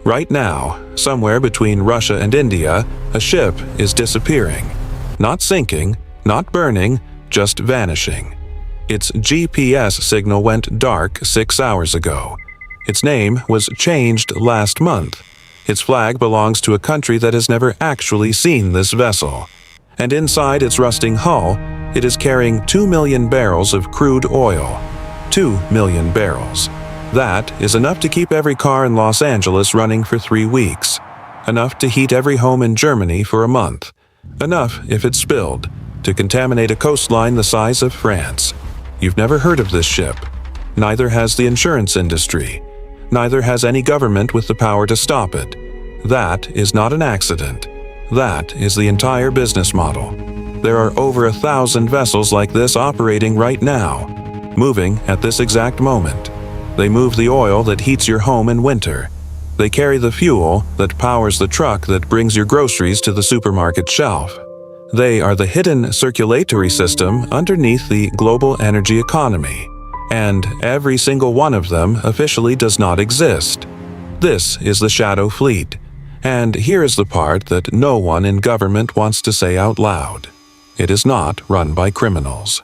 Right now, somewhere between Russia and India, a ship is disappearing. Not sinking, not burning, just vanishing. Its GPS signal went dark 6 hours ago. Its name was changed last month. Its flag belongs to a country that has never actually seen this vessel. And inside its rusting hull, it is carrying 2 million barrels of crude oil. 2 million barrels. That is enough to keep every car in Los Angeles running for 3 weeks. Enough to heat every home in Germany for a month. Enough, if it spilled, to contaminate a coastline the size of France. You've never heard of this ship. Neither has the insurance industry. Neither has any government with the power to stop it. That is not an accident. That is the entire business model. There are over 1,000 vessels like this operating right now, moving at this exact moment. They move the oil that heats your home in winter. They carry the fuel that powers the truck that brings your groceries to the supermarket shelf. They are the hidden circulatory system underneath the global energy economy. And every single one of them officially does not exist. This is the shadow fleet. And here is the part that no one in government wants to say out loud. It is not run by criminals.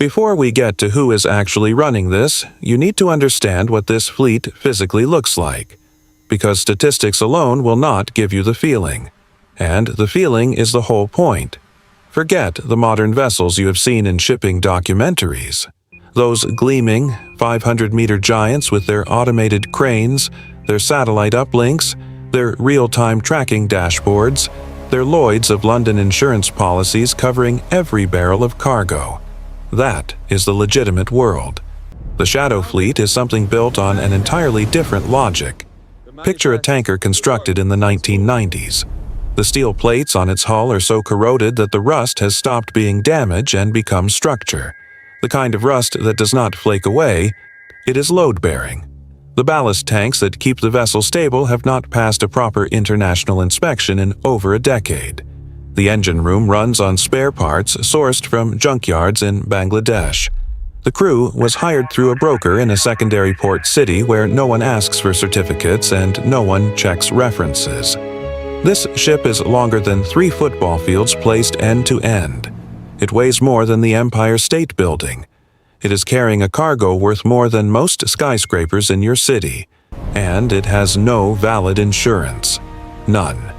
Before we get to who is actually running this, you need to understand what this fleet physically looks like. Because statistics alone will not give you the feeling. And the feeling is the whole point. Forget the modern vessels you have seen in shipping documentaries. Those gleaming, 500-meter giants with their automated cranes, their satellite uplinks, their real-time tracking dashboards, their Lloyd's of London insurance policies covering every barrel of cargo. That is the legitimate world. The shadow fleet is something built on an entirely different logic. Picture a tanker constructed in the 1990s. The steel plates on its hull are so corroded that the rust has stopped being damage and become structure. The kind of rust that does not flake away, it is load-bearing. The ballast tanks that keep the vessel stable have not passed a proper international inspection in over a decade. The engine room runs on spare parts sourced from junkyards in Bangladesh. The crew was hired through a broker in a secondary port city where no one asks for certificates and no one checks references. This ship is longer than 3 football fields placed end to end. It weighs more than the Empire State Building. It is carrying a cargo worth more than most skyscrapers in your city. And it has no valid insurance. None.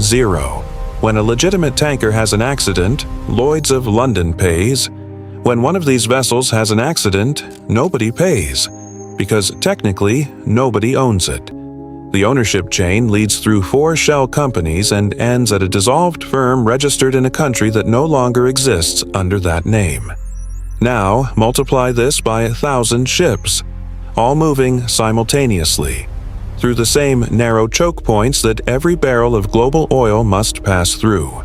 Zero. When a legitimate tanker has an accident, Lloyd's of London pays. When one of these vessels has an accident, nobody pays. Because technically, nobody owns it. The ownership chain leads through 4 shell companies and ends at a dissolved firm registered in a country that no longer exists under that name. Now, multiply this by 1,000 ships, all moving simultaneously, through the same narrow choke points that every barrel of global oil must pass through.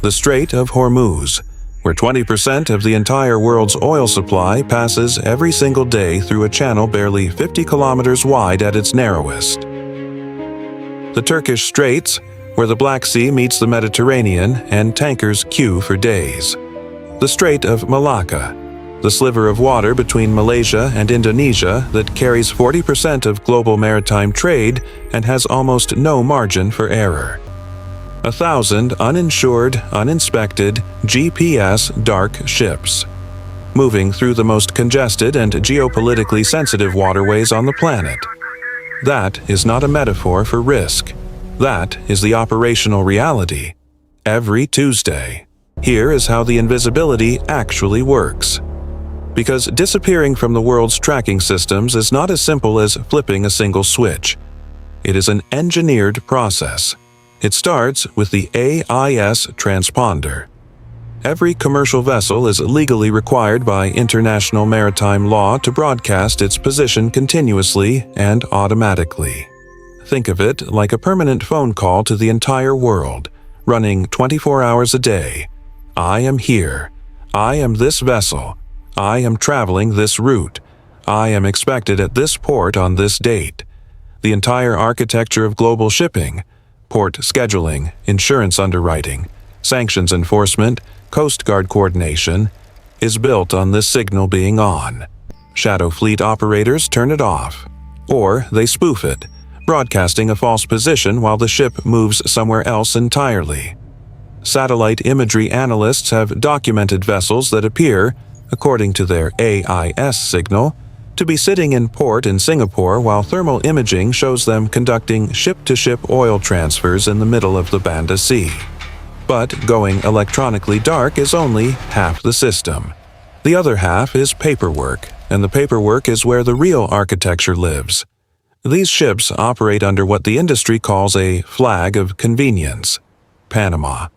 The Strait of Hormuz, where 20% of the entire world's oil supply passes every single day through a channel barely 50 kilometers wide at its narrowest. The Turkish Straits, where the Black Sea meets the Mediterranean and tankers queue for days. The Strait of Malacca, the sliver of water between Malaysia and Indonesia that carries 40% of global maritime trade and has almost no margin for error. 1,000 uninsured, uninspected, GPS dark ships, moving through the most congested and geopolitically sensitive waterways on the planet. That is not a metaphor for risk. That is the operational reality. Every Tuesday. Here is how the invisibility actually works. Because disappearing from the world's tracking systems is not as simple as flipping a single switch. It is an engineered process. It starts with the AIS transponder. Every commercial vessel is legally required by international maritime law to broadcast its position continuously and automatically. Think of it like a permanent phone call to the entire world, running 24 hours a day. I am here. I am this vessel. I am traveling this route. I am expected at this port on this date. The entire architecture of global shipping, port scheduling, insurance underwriting, sanctions enforcement, Coast Guard coordination, is built on this signal being on. Shadow fleet operators turn it off. Or they spoof it, broadcasting a false position while the ship moves somewhere else entirely. Satellite imagery analysts have documented vessels that appear, according to their AIS signal, to be sitting in port in Singapore while thermal imaging shows them conducting ship-to-ship oil transfers in the middle of the Banda Sea. But going electronically dark is only half the system. The other half is paperwork, and the paperwork is where the real architecture lives. These ships operate under what the industry calls a flag of convenience. Panama,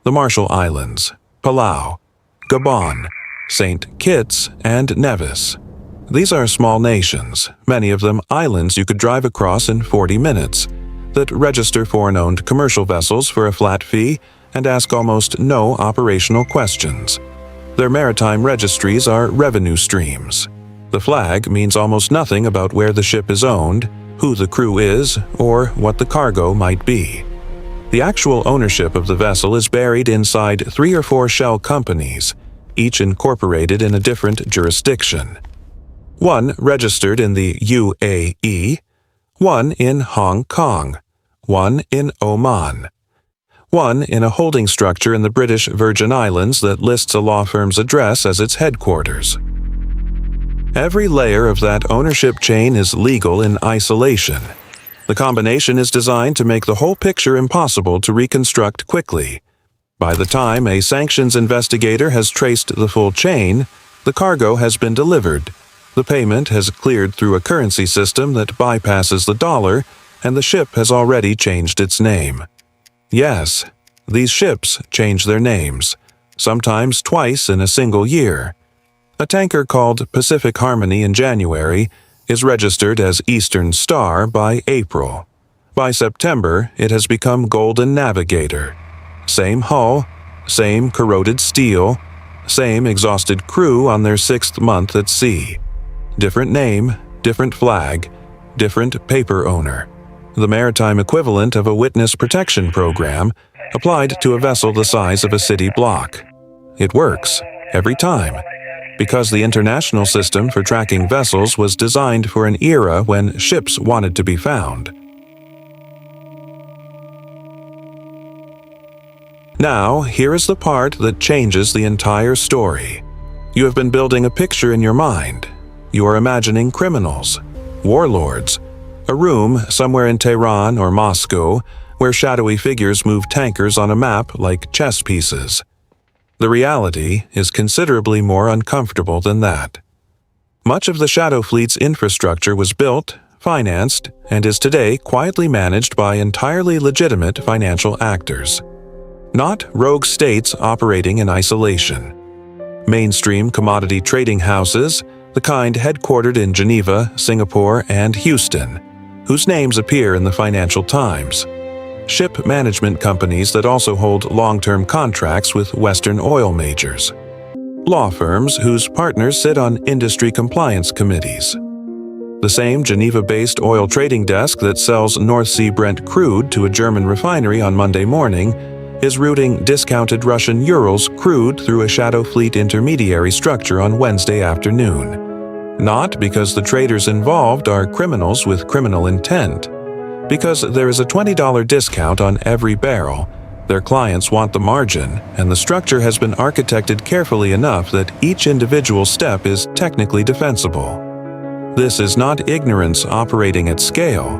the Marshall Islands, Palau, Gabon, St. Kitts, and Nevis. These are small nations, many of them islands you could drive across in 40 minutes, that register foreign-owned commercial vessels for a flat fee and ask almost no operational questions. Their maritime registries are revenue streams. The flag means almost nothing about where the ship is owned, who the crew is, or what the cargo might be. The actual ownership of the vessel is buried inside 3 or 4 shell companies, each incorporated in a different jurisdiction. One registered in the UAE, one in Hong Kong, one in Oman, one in a holding structure in the British Virgin Islands that lists a law firm's address as its headquarters. Every layer of that ownership chain is legal in isolation. The combination is designed to make the whole picture impossible to reconstruct quickly. By the time a sanctions investigator has traced the full chain, the cargo has been delivered. The payment has cleared through a currency system that bypasses the dollar, and the ship has already changed its name. Yes, these ships change their names, sometimes twice in a single year. A tanker called Pacific Harmony in January is registered as Eastern Star by April. By September, it has become Golden Navigator. Same hull, same corroded steel, same exhausted crew on their 6th month at sea. Different name, different flag, different paper owner. The maritime equivalent of a witness protection program applied to a vessel the size of a city block. It works, every time, because the international system for tracking vessels was designed for an era when ships wanted to be found. Now, here is the part that changes the entire story. You have been building a picture in your mind. You are imagining criminals, warlords, a room somewhere in Tehran or Moscow where shadowy figures move tankers on a map like chess pieces. The reality is considerably more uncomfortable than that. Much of the Shadow Fleet's infrastructure was built, financed, and is today quietly managed by entirely legitimate financial actors. Not rogue states operating in isolation. Mainstream commodity trading houses, the kind headquartered in Geneva, Singapore, and Houston, whose names appear in the Financial Times. Ship management companies that also hold long-term contracts with Western oil majors. Law firms whose partners sit on industry compliance committees. The same Geneva-based oil trading desk that sells North Sea Brent crude to a German refinery on Monday morning is routing discounted Russian Urals crude through a Shadow Fleet intermediary structure on Wednesday afternoon. Not because the traders involved are criminals with criminal intent. Because there is a $20 discount on every barrel, their clients want the margin, and the structure has been architected carefully enough that each individual step is technically defensible. This is not ignorance operating at scale.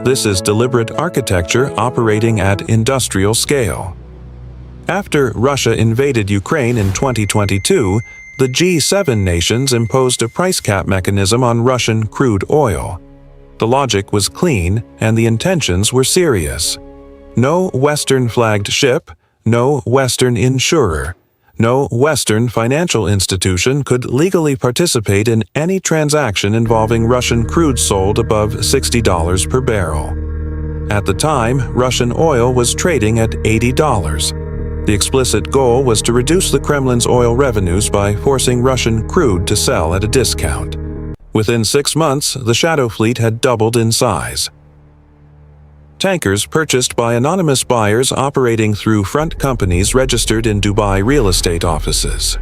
This is deliberate architecture operating at industrial scale. After Russia invaded Ukraine in 2022, the G7 nations imposed a price cap mechanism on Russian crude oil. The logic was clean and the intentions were serious. No Western-flagged ship, no Western insurer, no Western financial institution could legally participate in any transaction involving Russian crude sold above $60 per barrel. At the time, Russian oil was trading at $80. The explicit goal was to reduce the Kremlin's oil revenues by forcing Russian crude to sell at a discount. Within 6 months, the Shadow Fleet had doubled in size. Tankers purchased by anonymous buyers operating through front companies registered in Dubai real estate offices.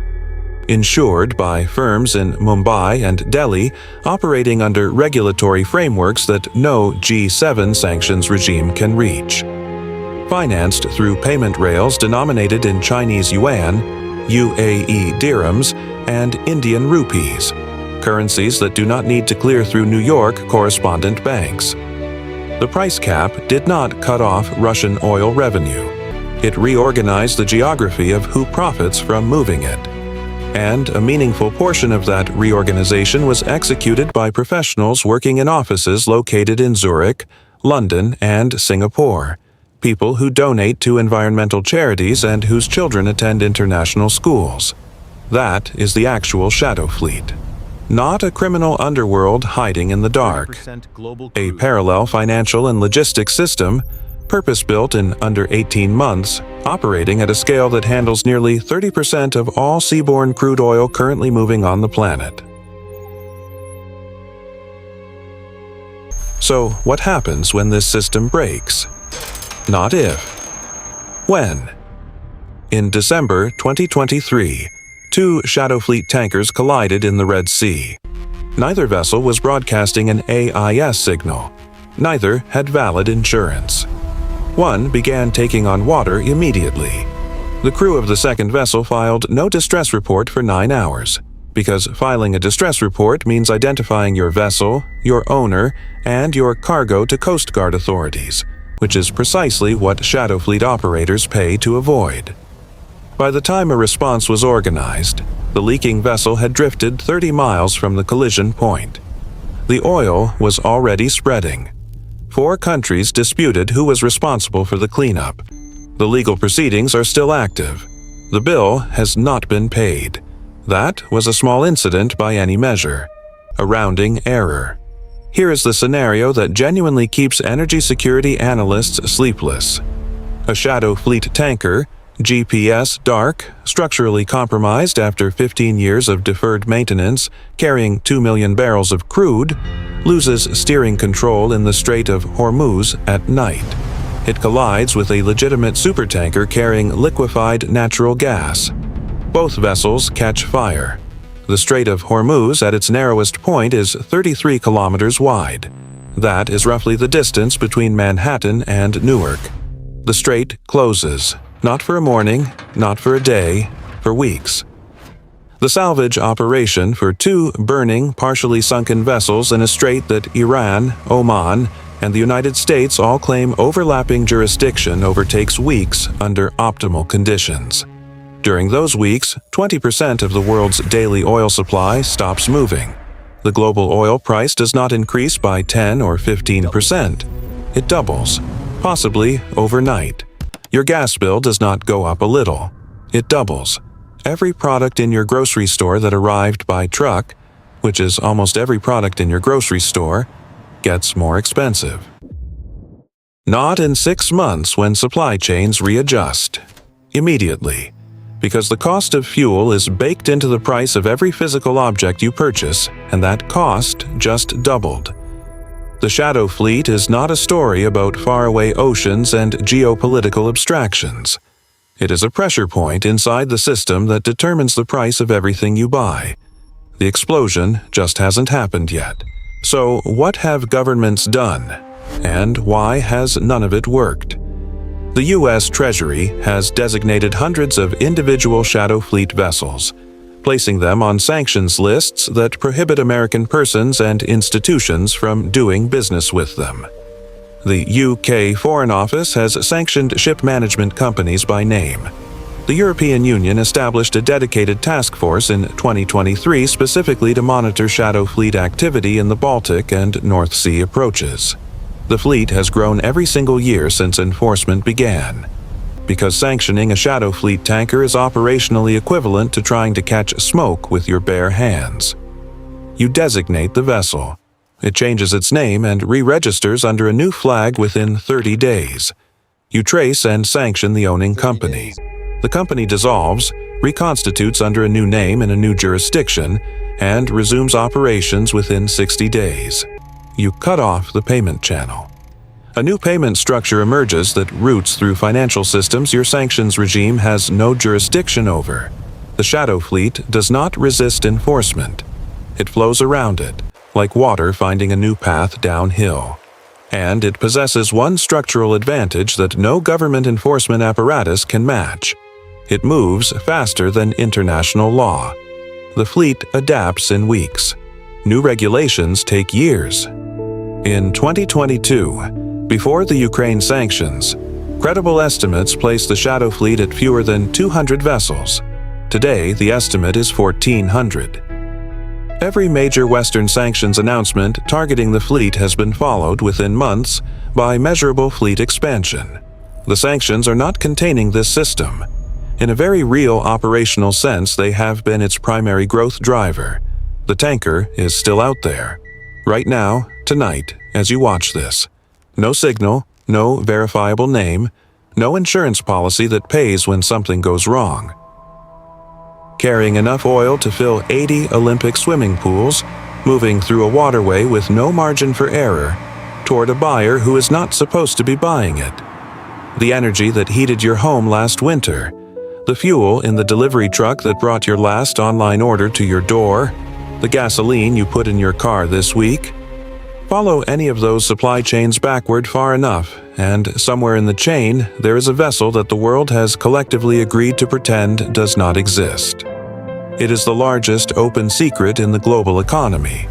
insured by firms in Mumbai and Delhi operating under regulatory frameworks that no G7 sanctions regime can reach. Financed through payment rails denominated in Chinese yuan, UAE dirhams, and Indian rupees, currencies that do not need to clear through New York correspondent banks. The price cap did not cut off Russian oil revenue. It reorganized the geography of who profits from moving it. And a meaningful portion of that reorganization was executed by professionals working in offices located in Zurich, London, and Singapore, people who donate to environmental charities and whose children attend international schools. That is the actual shadow fleet. Not a criminal underworld hiding in the dark. A parallel financial and logistics system, purpose-built in under 18 months, operating at a scale that handles nearly 30% of all seaborne crude oil currently moving on the planet. So, what happens when this system breaks? Not if. When? In December 2023, two Shadow Fleet tankers collided in the Red Sea. Neither vessel was broadcasting an AIS signal. Neither had valid insurance. One began taking on water immediately. The crew of the second vessel filed no distress report for 9 hours, because filing a distress report means identifying your vessel, your owner, and your cargo to Coast Guard authorities, which is precisely what Shadow Fleet operators pay to avoid. By the time a response was organized, the leaking vessel had drifted 30 miles from the collision point. The oil was already spreading. 4 countries disputed who was responsible for the cleanup. The legal proceedings are still active. The bill has not been paid. That was a small incident by any measure. A rounding error. Here is the scenario that genuinely keeps energy security analysts sleepless. A Shadow Fleet tanker, GPS dark, structurally compromised after 15 years of deferred maintenance, carrying 2 million barrels of crude, loses steering control in the Strait of Hormuz at night. It collides with a legitimate supertanker carrying liquefied natural gas. Both vessels catch fire. The Strait of Hormuz at its narrowest point is 33 kilometers wide. That is roughly the distance between Manhattan and Newark. The strait closes, not for a morning, not for a day, for weeks. The salvage operation for 2 burning, partially sunken vessels in a strait that Iran, Oman, and the United States all claim overlapping jurisdiction overtakes weeks under optimal conditions. During those weeks, 20% of the world's daily oil supply stops moving. The global oil price does not increase by 10 or 15%. It doubles, possibly overnight. Your gas bill does not go up a little. It doubles. Every product in your grocery store that arrived by truck, which is almost every product in your grocery store, gets more expensive. Not in 6 months when supply chains readjust. Immediately. Because the cost of fuel is baked into the price of every physical object you purchase, and that cost just doubled. The Shadow Fleet is not a story about faraway oceans and geopolitical abstractions. It is a pressure point inside the system that determines the price of everything you buy. The explosion just hasn't happened yet. So, what have governments done? And why has none of it worked? The U.S. Treasury has designated hundreds of individual Shadow Fleet vessels, placing them on sanctions lists that prohibit American persons and institutions from doing business with them. The UK Foreign Office has sanctioned ship management companies by name. The European Union established a dedicated task force in 2023 specifically to monitor Shadow Fleet activity in the Baltic and North Sea approaches. The fleet has grown every single year since enforcement began. Because sanctioning a Shadow Fleet tanker is operationally equivalent to trying to catch smoke with your bare hands. You designate the vessel. It changes its name and re-registers under a new flag within 30 days. You trace and sanction the owning company. The company dissolves, reconstitutes under a new name in a new jurisdiction, and resumes operations within 60 days. You cut off the payment channel. A new payment structure emerges that routes through financial systems your sanctions regime has no jurisdiction over. The shadow fleet does not resist enforcement. It flows around it, like water finding a new path downhill. And it possesses one structural advantage that no government enforcement apparatus can match. It moves faster than international law. The fleet adapts in weeks. New regulations take years. In 2022, before the Ukraine sanctions, credible estimates placed the shadow fleet at fewer than 200 vessels. Today, the estimate is 1,400. Every major Western sanctions announcement targeting the fleet has been followed within months by measurable fleet expansion. The sanctions are not containing this system. In a very real operational sense, they have been its primary growth driver. The tanker is still out there. Right now, tonight, as you watch this. No signal, no verifiable name, no insurance policy that pays when something goes wrong. Carrying enough oil to fill 80 Olympic swimming pools, moving through a waterway with no margin for error, toward a buyer who is not supposed to be buying it. The energy that heated your home last winter, the fuel in the delivery truck that brought your last online order to your door, the gasoline you put in your car this week. Follow any of those supply chains backward far enough, and somewhere in the chain, there is a vessel that the world has collectively agreed to pretend does not exist. It is the largest open secret in the global economy.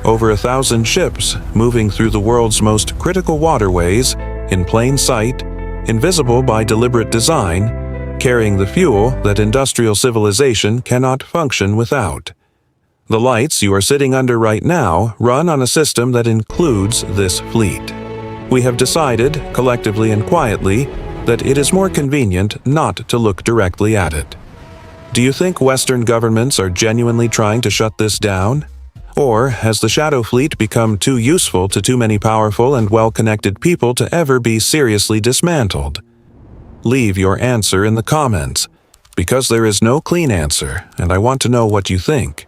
Over 1,000 ships moving through the world's most critical waterways, in plain sight, invisible by deliberate design, carrying the fuel that industrial civilization cannot function without. The lights you are sitting under right now run on a system that includes this fleet. We have decided, collectively and quietly, that it is more convenient not to look directly at it. Do you think Western governments are genuinely trying to shut this down? Or has the shadow fleet become too useful to too many powerful and well-connected people to ever be seriously dismantled? Leave your answer in the comments, because there is no clean answer, and I want to know what you think.